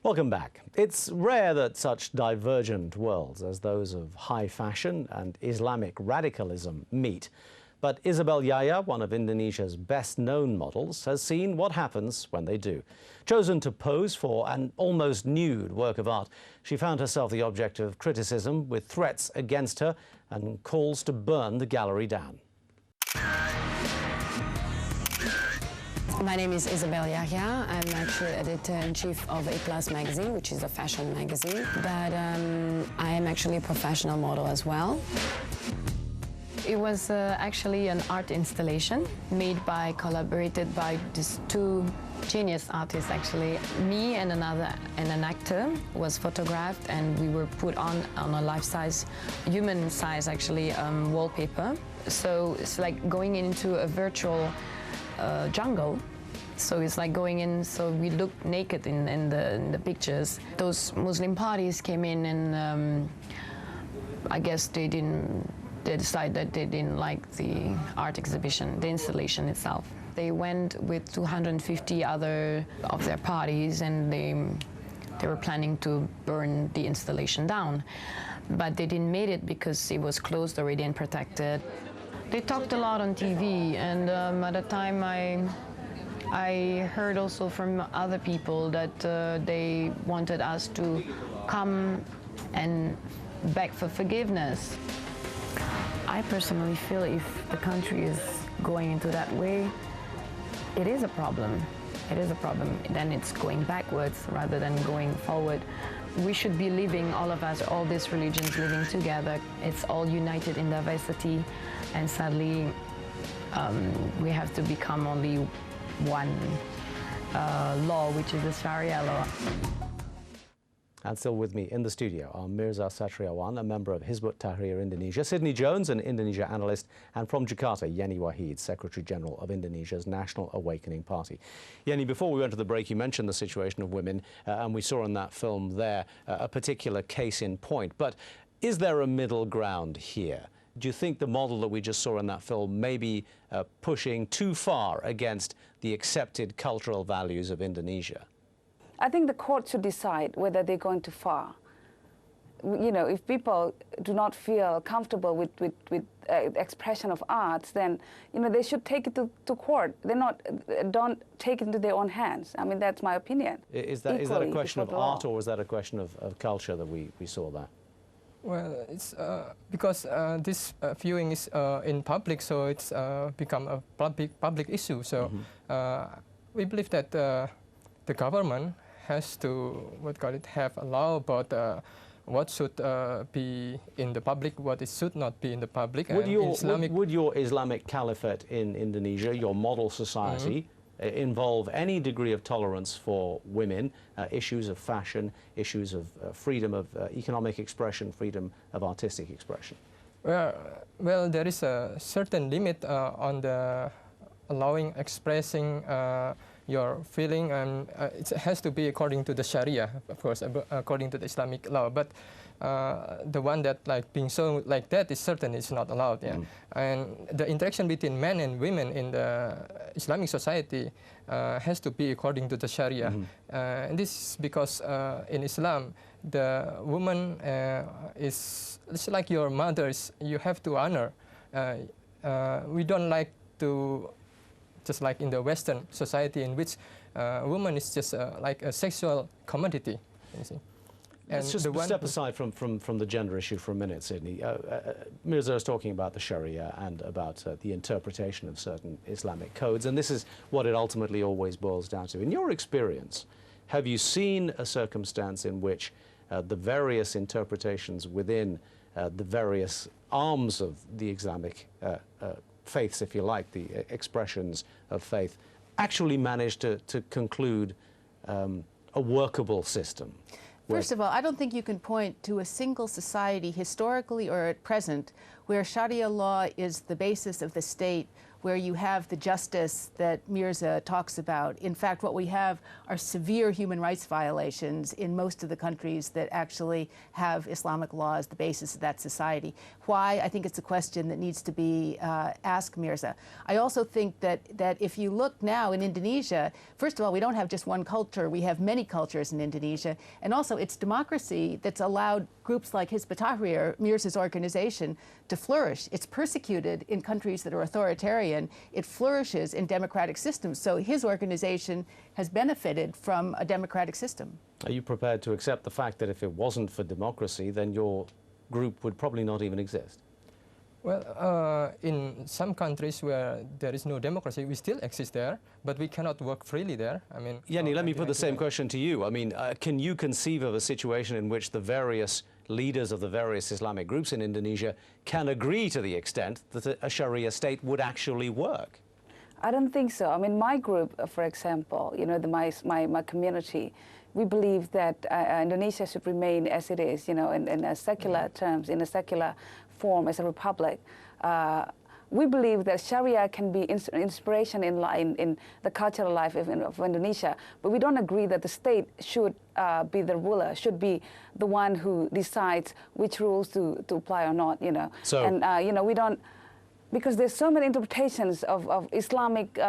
Welcome back. It's rare that such divergent worlds as those of high fashion and Islamic radicalism meet. But Isabelle Yahya, one of Indonesia's best-known models, has seen what happens when they do. Chosen to pose for an almost nude work of art, she found herself the object of criticism with threats against her and calls to burn the gallery down. My name is Isabelle Yahya. I'm actually editor-in-chief of A+ magazine, which is a fashion magazine. But I am actually a professional model as well. It was actually an art installation collaborated by these two genius artists, actually. Me and an actor was photographed, and we were put on a life-size, human-size, actually, wallpaper. So it's like going into a virtual jungle. So it's like going in, so we look naked in the pictures. Those Muslim parties came in, and I guess they decided that they didn't like the art exhibition, the installation itself. They went with 250 other of their parties, and they were planning to burn the installation down. But they didn't make it because it was closed already and protected. They talked a lot on TV, and at the time I heard also from other people that they wanted us to come and beg for forgiveness. I personally feel if the country is going into that way, it is a problem. It is a problem. Then it's going backwards rather than going forward. We should be living, all of us, all these religions living together. It's all united in diversity, and sadly, we have to become only one law, which is the Sharia law. And still with me in the studio are Mirza Satriawan, a member of Hizb ut-Tahrir Indonesia, Sydney Jones, an Indonesia analyst, and from Jakarta, Yeni Wahid, Secretary-General of Indonesia's National Awakening Party. Yeni, before we went to the break, you mentioned the situation of women, and we saw in that film there a particular case in point. But is there a middle ground here? Do you think the model that we just saw in that film may be pushing too far against the accepted cultural values of Indonesia? I think the court should decide whether they're going too far. You know, if people do not feel comfortable with expression of arts, then, you know, they should take it to court. Don't take it into their own hands. I mean, that's my opinion. Is that a question of art, or is that a question of culture that we saw that? Well, it's because this viewing is in public, so it's become a public issue. So we believe that the government has to have a law about what should be in the public, what it should not be in the public. Would your Islamic caliphate in Indonesia, your model society, involve any degree of tolerance for women, issues of fashion, issues of freedom of economic expression, freedom of artistic expression? Well, there is a certain limit on the allowing expressing your feeling, and it has to be according to the Sharia, of course, according to the Islamic law. But the one that being shown like that is certainly is not allowed. Yeah, and the interaction between men and women in the Islamic society has to be according to the Sharia. And this is because in Islam, the woman it's like your mother. You have to honor. We don't like to. Just like in the Western society, in which woman is just like a sexual commodity. You see. Let's just step aside from the gender issue for a minute, Sydney. Mirza was talking about the Sharia and about the interpretation of certain Islamic codes, and this is what it ultimately always boils down to. In your experience, have you seen a circumstance in which the various interpretations within the various arms of the Islamic faiths, if you like, the expressions of faith, actually managed to conclude a workable system? First of all, I don't think you can point to a single society, historically or at present, where Sharia law is the basis of the state, where you have the justice that Mirza talks about. In fact, what we have are severe human rights violations in most of the countries that actually have Islamic law as the basis of that society. Why? I think it's a question that needs to be asked Mirza. I also think that if you look now in Indonesia, first of all, we don't have just one culture, we have many cultures in Indonesia, and also it's democracy that's allowed groups like Hizb ut-Tahrir, Mirza's organization, to flourish. It's persecuted in countries that are authoritarian. It flourishes in democratic systems. So his organization has benefited from a democratic system. Are you prepared to accept the fact that if it wasn't for democracy, then your group would probably not even exist? Well, in some countries where there is no democracy, we still exist there, but we cannot work freely there. I mean, Yanni, let me put the same question to you. I mean, can you conceive of a situation in which the various leaders of the various Islamic groups in Indonesia can agree to the extent that a Sharia state would actually work? I don't think so. I mean, my group, for example, you know, my community, we believe that Indonesia should remain as it is, you know, in a secular terms, in a secular form as a republic. We believe that Sharia can be inspiration in the cultural life of Indonesia, but we don't agree that the state should be the ruler, should be the one who decides which rules to apply or not, you know. So, and, you know, we don't, because there's so many interpretations of Islamic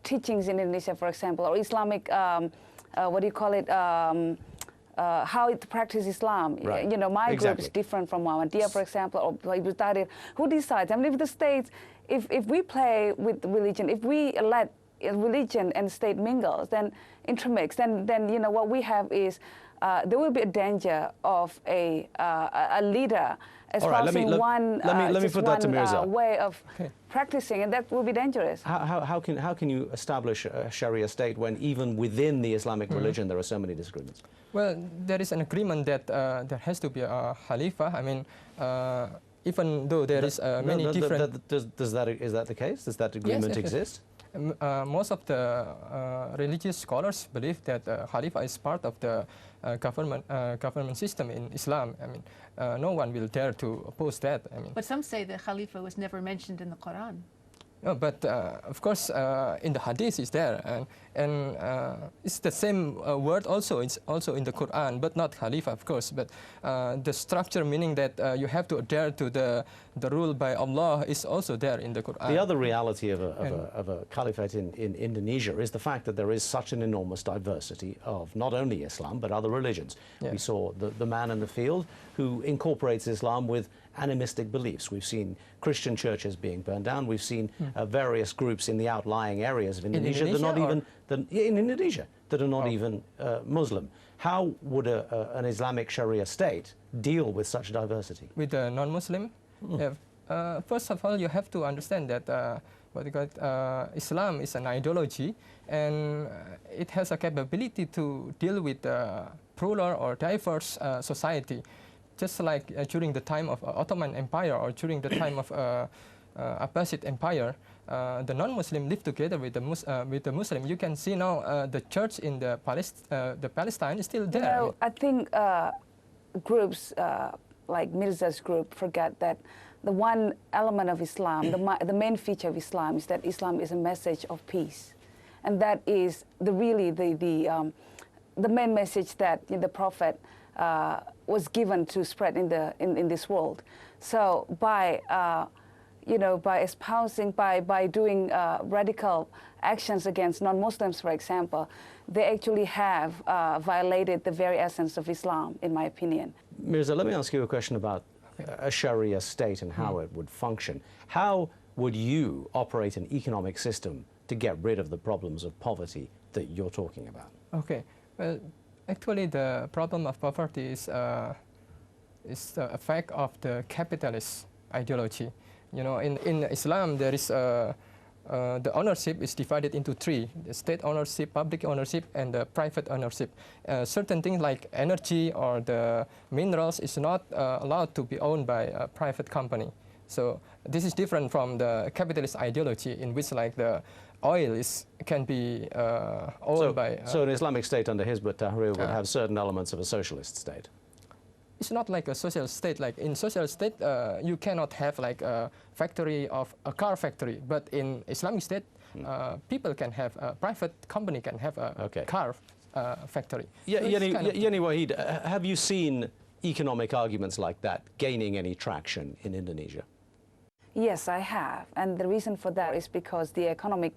teachings in Indonesia, for example, or Islamic, what do you call it, how it practice Islam. Right. You know, my Exactly. group is different from Muhammadiyah, for example, or Ibu Tahrir. Who decides? I mean, if the states, if we play with religion, if we let religion and state mingles, then intermix, then you know what we have is there will be a danger of a leader espousing one way of practicing, and that will be dangerous. How can you establish a Sharia state when even within the Islamic religion there are so many disagreements? Well, there is an agreement that there has to be a Khalifa. I mean, even though there is many different... Is that the case? Does that agreement exist? Most of the religious scholars believe that Khalifa is part of the government system in Islam. I mean, no one will dare to oppose that. I mean, But some say that Khalifa was never mentioned in the Quran. no, but of course, in the Hadith is there, and it's the same word also. It's also in the Quran, but not Khalifa, of course. But the structure, meaning that you have to adhere to the rule by Allah, is also there in the Quran. The other reality of a caliphate in Indonesia is the fact that there is such an enormous diversity of not only Islam but other religions. Yeah. We saw the man in the field who incorporates Islam with animistic beliefs. We've seen Christian churches being burned down. We've seen various groups in the outlying areas of Indonesia that are not even in Indonesia that are not even Muslim. How would an Islamic Sharia state deal with such diversity? With the non-Muslim, first of all, you have to understand that Islam is an ideology, and it has a capability to deal with plural or diverse society. Just like during the time of Ottoman Empire or during the time of Abbasid Empire, the non-Muslim live together with the Muslim. You can see now the church in the Palestine is still there. You know, I think groups like Mirza's group forget that the one element of Islam, the main feature of Islam, is that Islam is a message of peace, and that is the main message that the Prophet was given to spread in this world. So by espousing, by doing radical actions against non-Muslims, for example, they actually have violated the very essence of Islam, in my opinion. Mirza, let me ask you a question about a Sharia state and how it would function. How would you operate an economic system to get rid of the problems of poverty that you're talking about? Okay. Well, actually, the problem of poverty is the effect of the capitalist ideology. You know, in Islam, there is the ownership is divided into three: the state ownership, public ownership, and the private ownership. Certain things like energy or the minerals is not allowed to be owned by a private company. So this is different from the capitalist ideology, in which like the oil can be owned by... So an Islamic state under Hizb ut-Tahrir would have certain elements of a socialist state? it's not like a social state. Like in social state, you cannot have like a factory of a car factory, but in Islamic state, people can have a private company can have a car factory. Yeah, Yeni Wahid, have you seen economic arguments like that gaining any traction in Indonesia? Yes, I have, and the reason for that is because the economic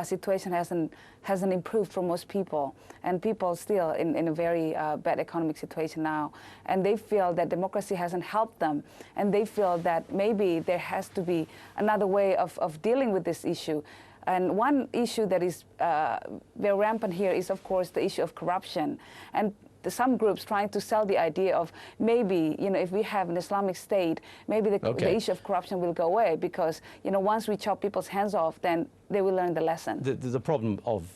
situation hasn't improved for most people, and people still in a very bad economic situation now, and they feel that democracy hasn't helped them, and they feel that maybe there has to be another way of dealing with this issue. And one issue that is very rampant here is, of course, the issue of corruption. And some groups trying to sell the idea of maybe, if we have an Islamic state, maybe the issue of corruption will go away because, once we chop people's hands off, then they will learn the lesson. The problem of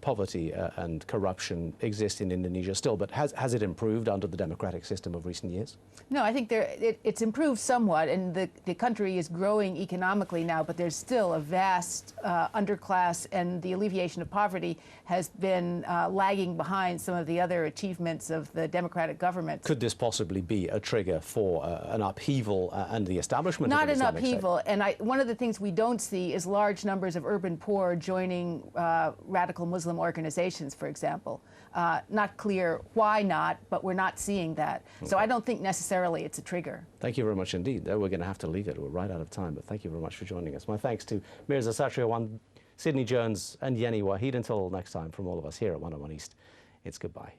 poverty and corruption exists in Indonesia still, but has it improved under the democratic system of recent years? No, I think it's improved somewhat, and the country is growing economically now, but there's still a vast underclass, and the alleviation of poverty has been lagging behind some of the other achievements of the democratic government. Could this possibly be a trigger for an upheaval and the establishment of an Islamic state? Not an upheaval, and one of the things we don't see is large numbers of urban poor joining radical Muslim organizations, for example. Not clear why not, but we're not seeing that. So I don't think necessarily it's a trigger. Thank you very much indeed. We're going to have to leave it. We're right out of time, but thank you very much for joining us. My thanks to Mirza Satriawan, Sydney Jones, and Yeni Wahid. Until next time, from all of us here at 101 East, it's goodbye.